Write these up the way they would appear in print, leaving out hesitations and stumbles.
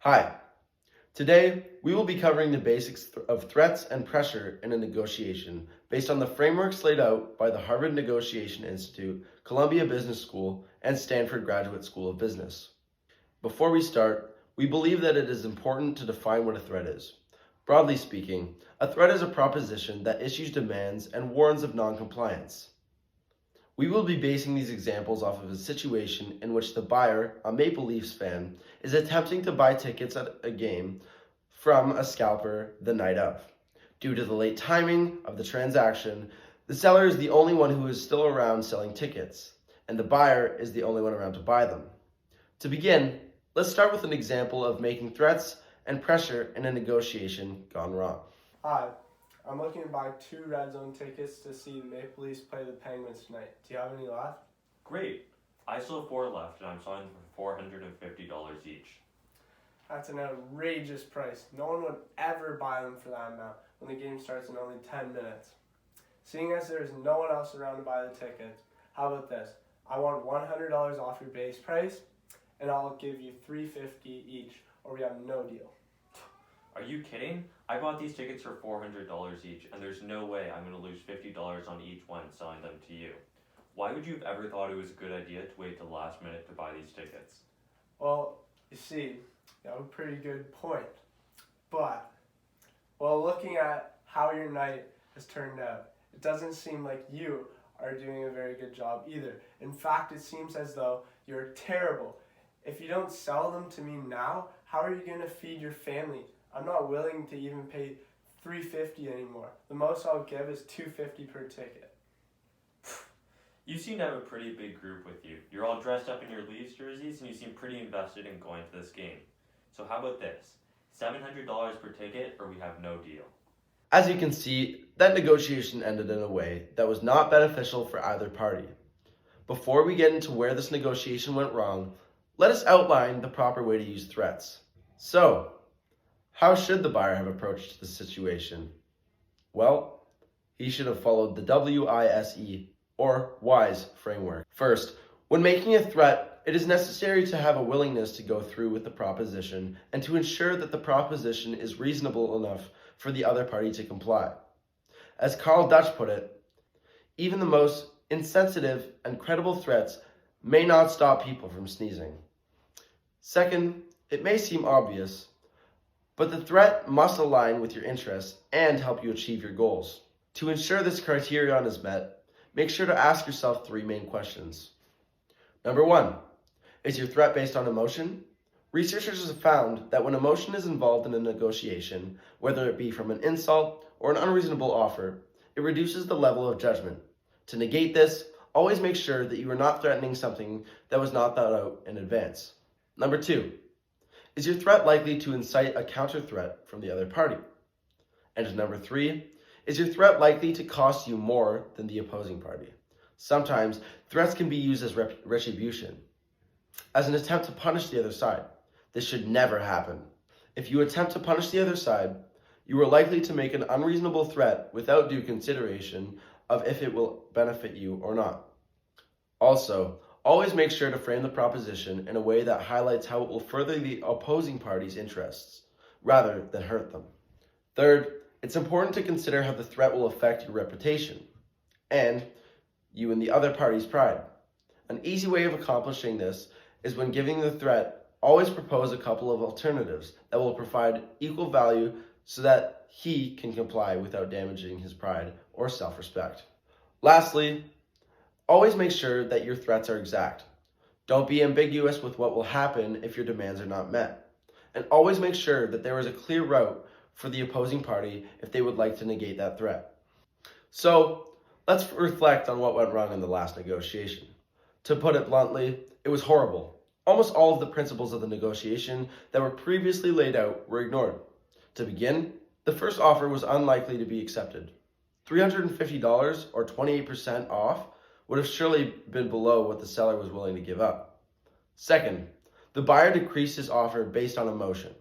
Hi, today we will be covering the basics of threats and pressure in a negotiation based on the frameworks laid out by the Harvard Negotiation Institute, Columbia Business School, and Stanford Graduate School of Business. Before we start, we believe that it is important to define what a threat is. Broadly speaking, a threat is a proposition that issues demands and warns of non-compliance. We will be basing these examples off of a situation in which the buyer, a Maple Leafs fan, is attempting to buy tickets at a game from a scalper the night of. Due to the late timing of the transaction, the seller is the only one who is still around selling tickets, and the buyer is the only one around to buy them. To begin, let's start with an example of making threats and pressure in a negotiation gone wrong. Hi, I'm looking to buy 2 Red Zone tickets to see the Maple Leafs play the Penguins tonight. Do you have any left? Great. I still have 4 left and I'm selling them for $450 each. That's an outrageous price. No one would ever buy them for that amount when the game starts in only 10 minutes. Seeing as there's no one else around to buy the tickets, how about this? I want $100 off your base price and I'll give you $350 each, or we have no deal. Are you kidding? I bought these tickets for $400 each and there's no way I'm going to lose $50 on each one selling them to you. Why would you have ever thought it was a good idea to wait till the last minute to buy these tickets? Well, you see, you have a pretty good point. But, well, looking at how your night has turned out, it doesn't seem like you are doing a very good job either. In fact, it seems as though you're terrible. If you don't sell them to me now, how are you going to feed your family? I'm not willing to even pay $350 anymore. The most I'll give is $250 per ticket. You seem to have a pretty big group with you. You're all dressed up in your Leafs jerseys and you seem pretty invested in going to this game. So how about this? $700 per ticket or we have no deal. As you can see, that negotiation ended in a way that was not beneficial for either party. Before we get into where this negotiation went wrong, let us outline the proper way to use threats. So, how should the buyer have approached the situation? Well, he should have followed the WISE, or WISE framework. First, when making a threat, it is necessary to have a willingness to go through with the proposition and to ensure that the proposition is reasonable enough for the other party to comply. As Carl Dutch put it, even the most insensitive and credible threats may not stop people from sneezing. Second, it may seem obvious, but the threat must align with your interests and help you achieve your goals. To ensure this criterion is met, make sure to ask yourself 3 main questions. Number 1, is your threat based on emotion? Researchers have found that when emotion is involved in a negotiation, whether it be from an insult or an unreasonable offer, it reduces the level of judgment. To negate this, always make sure that you are not threatening something that was not thought out in advance. Number 2, is your threat likely to incite a counter threat from the other party? And number 3, is your threat likely to cost you more than the opposing party? Sometimes threats can be used as retribution, as an attempt to punish the other side. This should never happen. If you attempt to punish the other side, you are likely to make an unreasonable threat without due consideration of if it will benefit you or not. Also, always make sure to frame the proposition in a way that highlights how it will further the opposing party's interests, rather than hurt them. Third, it's important to consider how the threat will affect your reputation, and you and the other party's pride. An easy way of accomplishing this is when giving the threat, always propose a couple of alternatives that will provide equal value so that he can comply without damaging his pride or self-respect. Lastly, always make sure that your threats are exact. Don't be ambiguous with what will happen if your demands are not met. And always make sure that there is a clear route for the opposing party if they would like to negate that threat. So, let's reflect on what went wrong in the last negotiation. To put it bluntly, it was horrible. Almost all of the principles of the negotiation that were previously laid out were ignored. To begin, the first offer was unlikely to be accepted. $350 or 28% off would have surely been below what the seller was willing to give up. Second, the buyer decreased his offer based on emotion.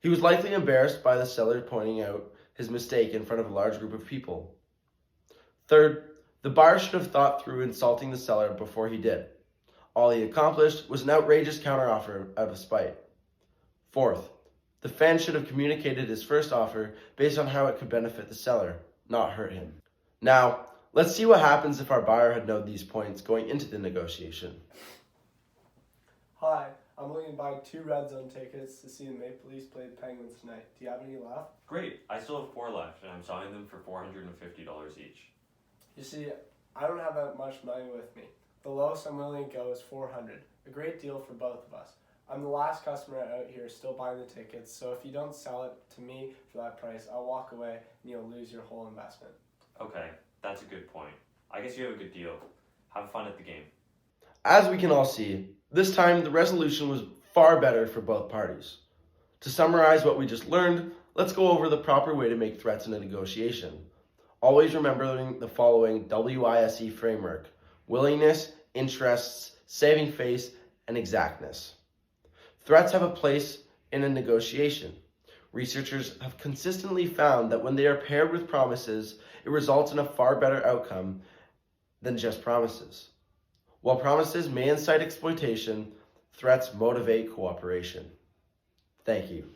He was likely embarrassed by the seller pointing out his mistake in front of a large group of people. Third, the buyer should have thought through insulting the seller before he did. All he accomplished was an outrageous counteroffer out of spite. Fourth, the fan should have communicated his first offer based on how it could benefit the seller, not hurt him. Now, let's see what happens if our buyer had known these points going into the negotiation. Hi, I'm looking to buy 2 Red Zone tickets to see the Maple Leafs play the Penguins tonight. Do you have any left? Great, I still have 4 left, and I'm selling them for $450 each. You see, I don't have that much money with me. The lowest I'm willing to go is $400. A great deal for both of us. I'm the last customer out here still buying the tickets, so if you don't sell it to me for that price, I'll walk away and you'll lose your whole investment. Okay, that's a good point. I guess you have a good deal. Have fun at the game. As we can all see, this time the resolution was far better for both parties. To summarize what we just learned, let's go over the proper way to make threats in a negotiation. Always remembering the following WISE framework: willingness, interests, saving face, and exactness. Threats have a place in a negotiation. Researchers have consistently found that when they are paired with promises, it results in a far better outcome than just promises. While promises may incite exploitation, threats motivate cooperation. Thank you.